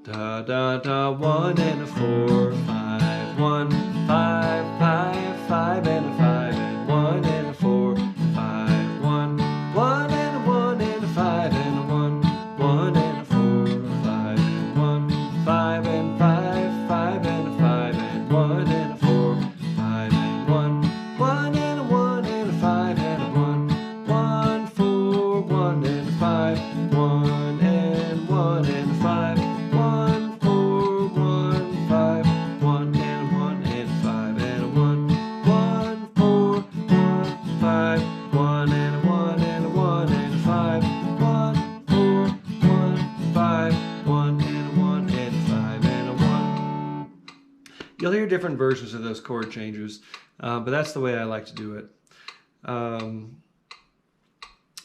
Da da da, 1 and a 4, 5, 1, 5, 5, 5 and a 5 and 1 and a 4, 5, 1, 1 and a 1 and a 5 and a 1, 1 and a 4, 5 and 1, 5 and 5, 5 and a 5 and 1 and a 4, 5 and 1, 1 and a 1 and a 5 and a 1, 1, 4, 1 and a 5, 1 and 1 and a 5, 1, 4, 1, 5, 1 and a 1 and a 5 and a 1, 1, 4, 1, 5, 1 and a 1 and a 1 and a 5, 1, 4, 1, 5, 1 and a 1 and a 5 and a 1. You'll hear different versions of those chord changes, but that's the way I like to do it. And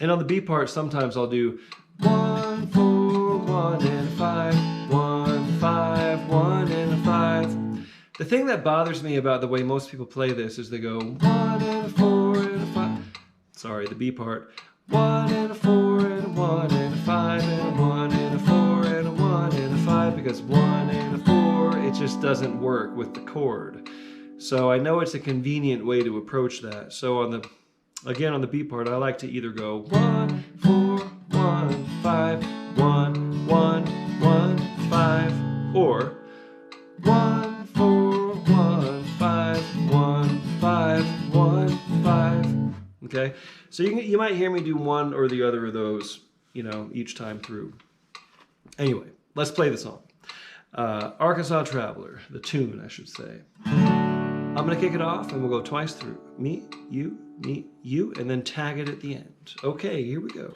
on the B part, sometimes I'll do 1, 4, 1 and a 5, 1, 5, 1 and a 5. The thing that bothers me about the way most people play this is they go 1 and a 4 and a 5. Sorry, the B part. 1 and a 4 and a 1 and a 5 and a 1 and a 4 and a 1 and a 5, because 1 and a 4, it just doesn't work with the chord. So I know it's a convenient way to approach that. So on the, again on the B part, I like to either go 1, 4, 1, 5, 1, 1, 1, 5, or 1, 4, 1, 5, 1, 5, 1, 5. Okay, so you might hear me do one or the other of those, you know, each time through. Anyway, let's play the song. Arkansas Traveler, the tune, I should say. I'm gonna kick it off and we'll go twice through. Me, you, and then tag it at the end. Okay, here we go.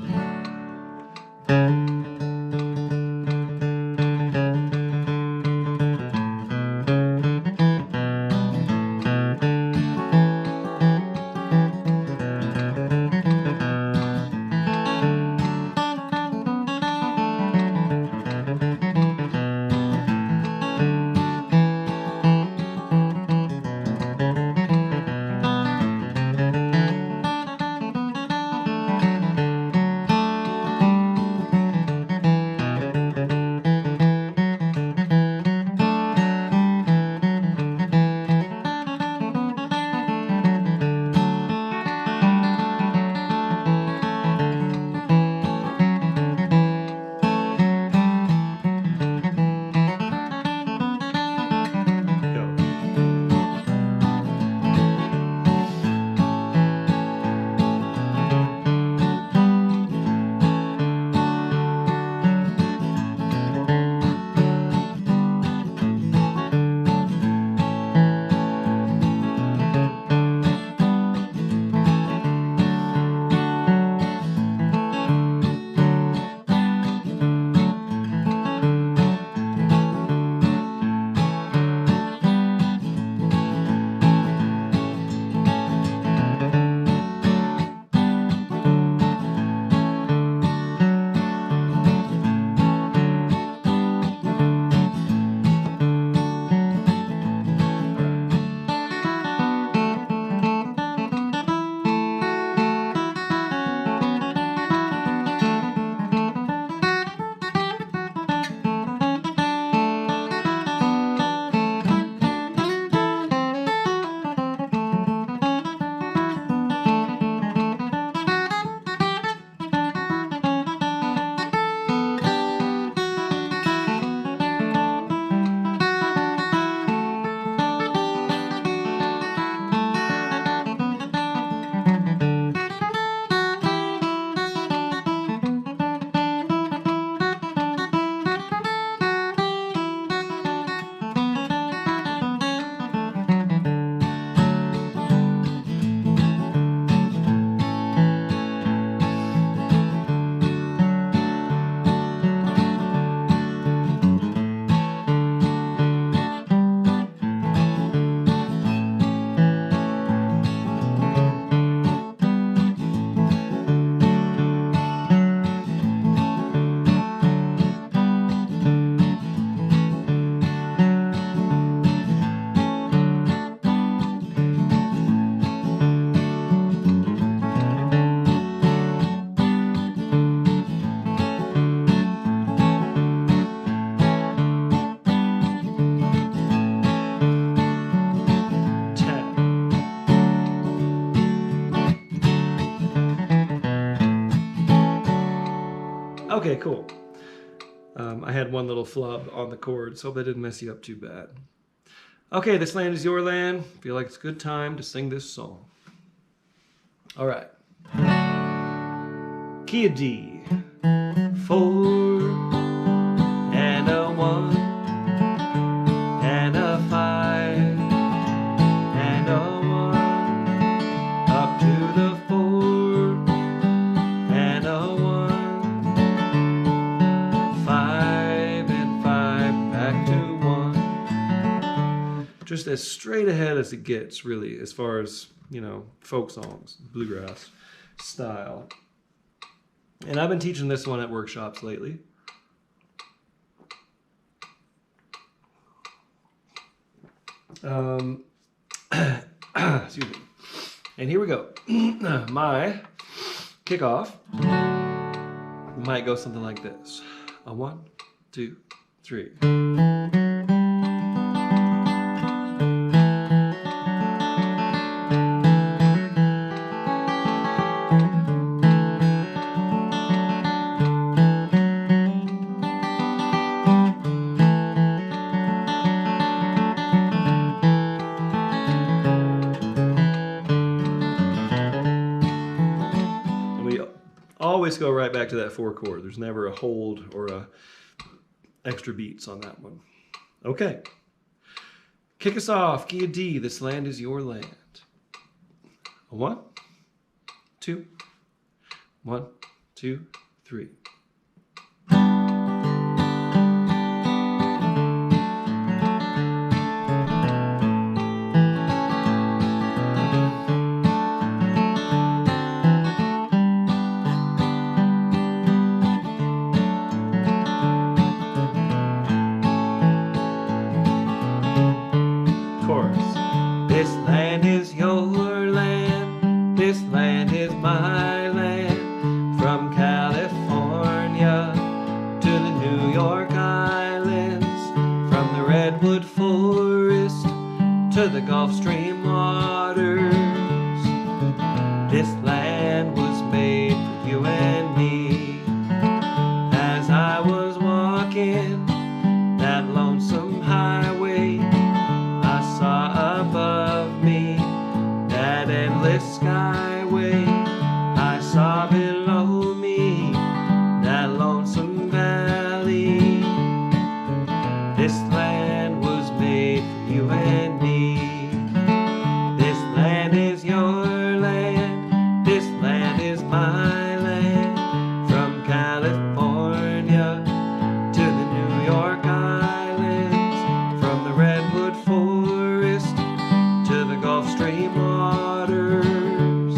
Okay, cool. I had one little flub on the chords, so hope that didn't mess you up too bad. Okay, this land is your land. Feel like it's a good time to sing this song. All right. Key of D, 4 and a 1 and a 5 and a 1 up to the 4 and a 1, 5 and 5 back to 1. Just as straight ahead as it gets, really, as far as, you know, folk songs, bluegrass style. And I've been teaching this one at workshops lately. Excuse me. And here we go. My kickoff might go something like this. A 1, 2, 3. Always go right back to that 4 chord. There's never a hold or a extra beats on that one. Okay. Kick us off. Key of D, this land is your land. A 1, 2, 1, 2, 3. This land is your land, this land is my land, from California to the New York Islands, from the Redwood Forest to the Gulf Stream waters. This land was made for you and me. As I was walking that lonesome highway, I saw above me that endless skyway. I saw below me that lonesome valley. This land was made for you and me. This land is your land, this land is my land, from California to the New York Islands, from the Redwood Forest to the Gulf Stream waters.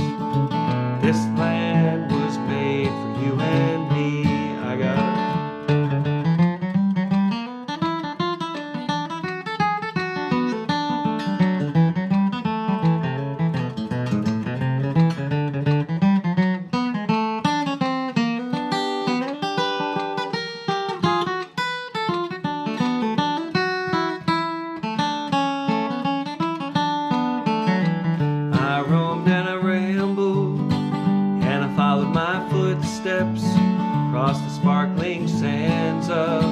This land was made for you and me. I got it. I roamed and I rambled, and I followed my footsteps across the sparkling sands of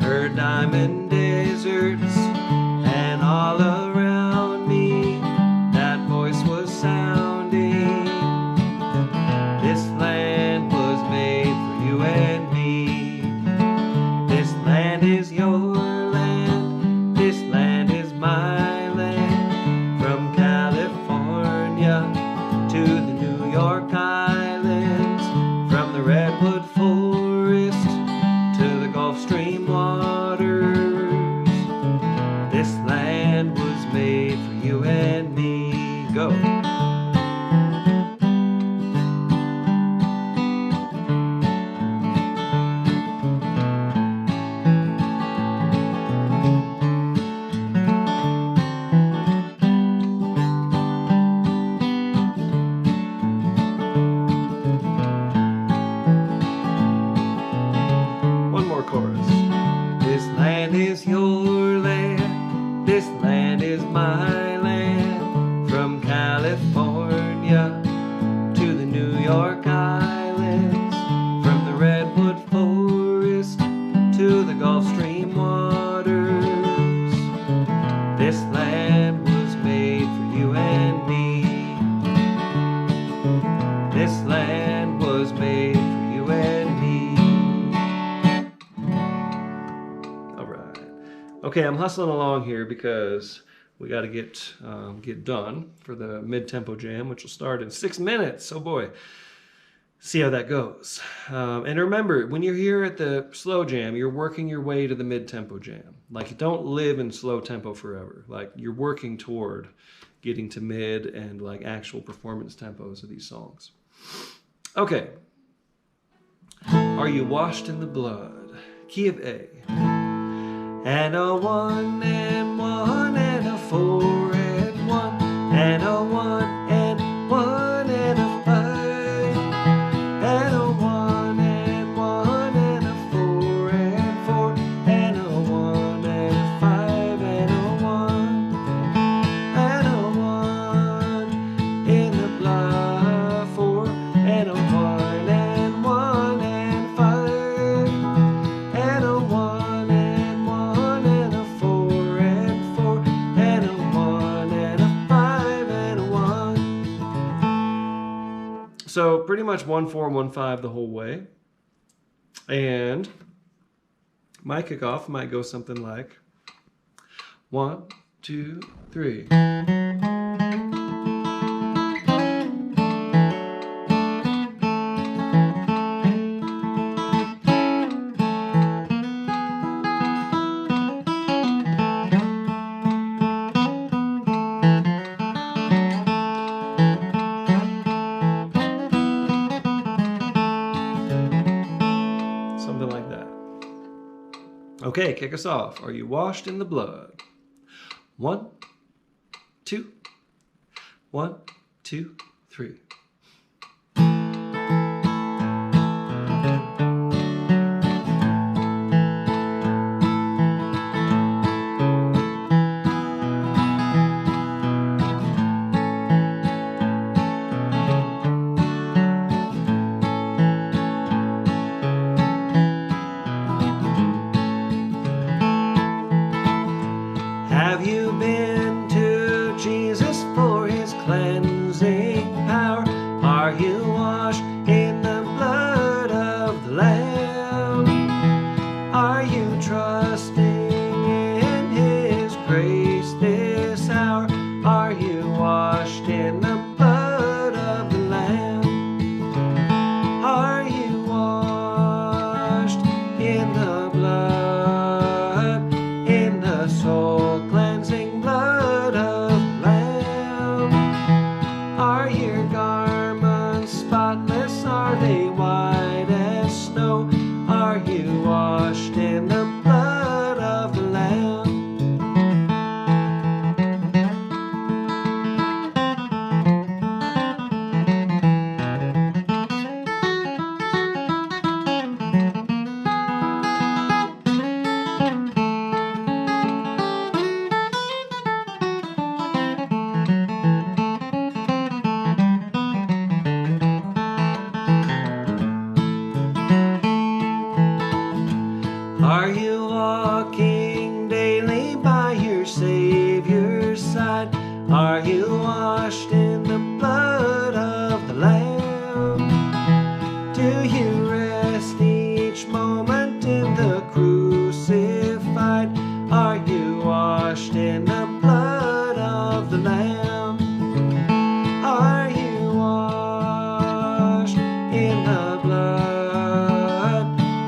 her diamond deserts, and all around me that voice was sounding. This land was made for you and me. This land is your land, this land is my land, from California to the New York Islands, from the Redwood Forest to the Gulf Stream waters. This land was made for you and me. Go. One more chorus. This land is your land, this land is my land, from California to the New York Islands, from the Redwood Forest This land was made for you and me. All right. Okay, I'm hustling along here because we got to get done for the mid-tempo jam, which will start in 6 minutes. Oh boy. See how that goes. And remember, when you're here at the slow jam, you're working your way to the mid-tempo jam. Like, don't live in slow tempo forever. Like, you're working toward getting to mid and like actual performance tempos of these songs. Okay. Are you washed in the blood? Key of A. And a 1 and 1 and a 4 and 1 and a 1 and 1 and a 5. And a 1 and 1 and a 4 and 4 and a 1 and a 5 and a 1 and a 1 in the blood 4 and a 1 and 1 and 5 and a 1 and 1 and a 4 and 4 and a 1 and a 5 and a 1. So pretty much 1 4 1 5 the whole way. And my kickoff might go something like 1 2 3. Something like that. Okay, kick us off. Are you washed in the blood? 1 2 1 2 3. Have you been to Jesus for his cleansing power? Are you washed in the blood of the Lamb? Are you trusting in his grace this hour? Are you washed in the blood of the Lamb? Are you washed in the blood, in the soul cleansing blood of the Lamb? Are your garments spotless? Are they white as snow? Are you washed in the blood of the Lamb? Are you walking daily by your Savior's side? Are you washed in the blood of the Lamb? Do you rest each moment in the crucified? Are you washed in the blood of the Lamb? Are you washed in the blood,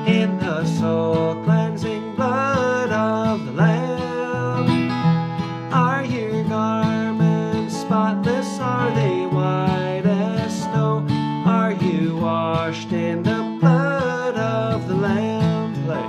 in the soul cleansing blood of the Lamb? Are your garments spotless? Are they white as snow? Are you washed in the blood of the Lamb? Play.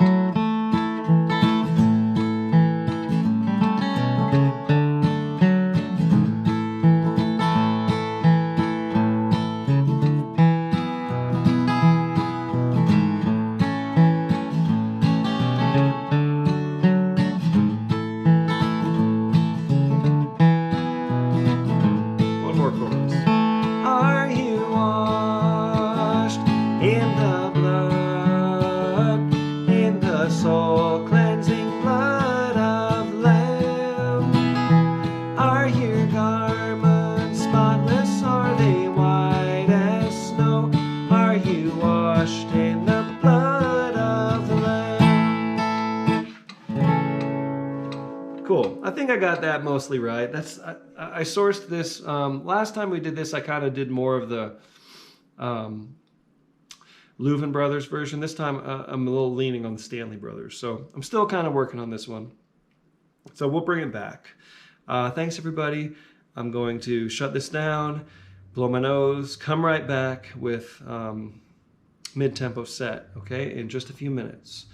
One more chorus. Are you washed in the I got that mostly right. I sourced this. Last time we did this, I kind of did more of the Louvin Brothers version. This time I'm a little leaning on the Stanley Brothers. So I'm still kind of working on this one. So we'll bring it back. Thanks, everybody. I'm going to shut this down, blow my nose, come right back with mid-tempo set, okay, in just a few minutes.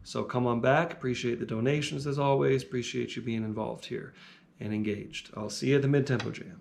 So come on back. Appreciate the donations as always. Appreciate you being involved here and engaged. I'll see you at the mid-tempo jam.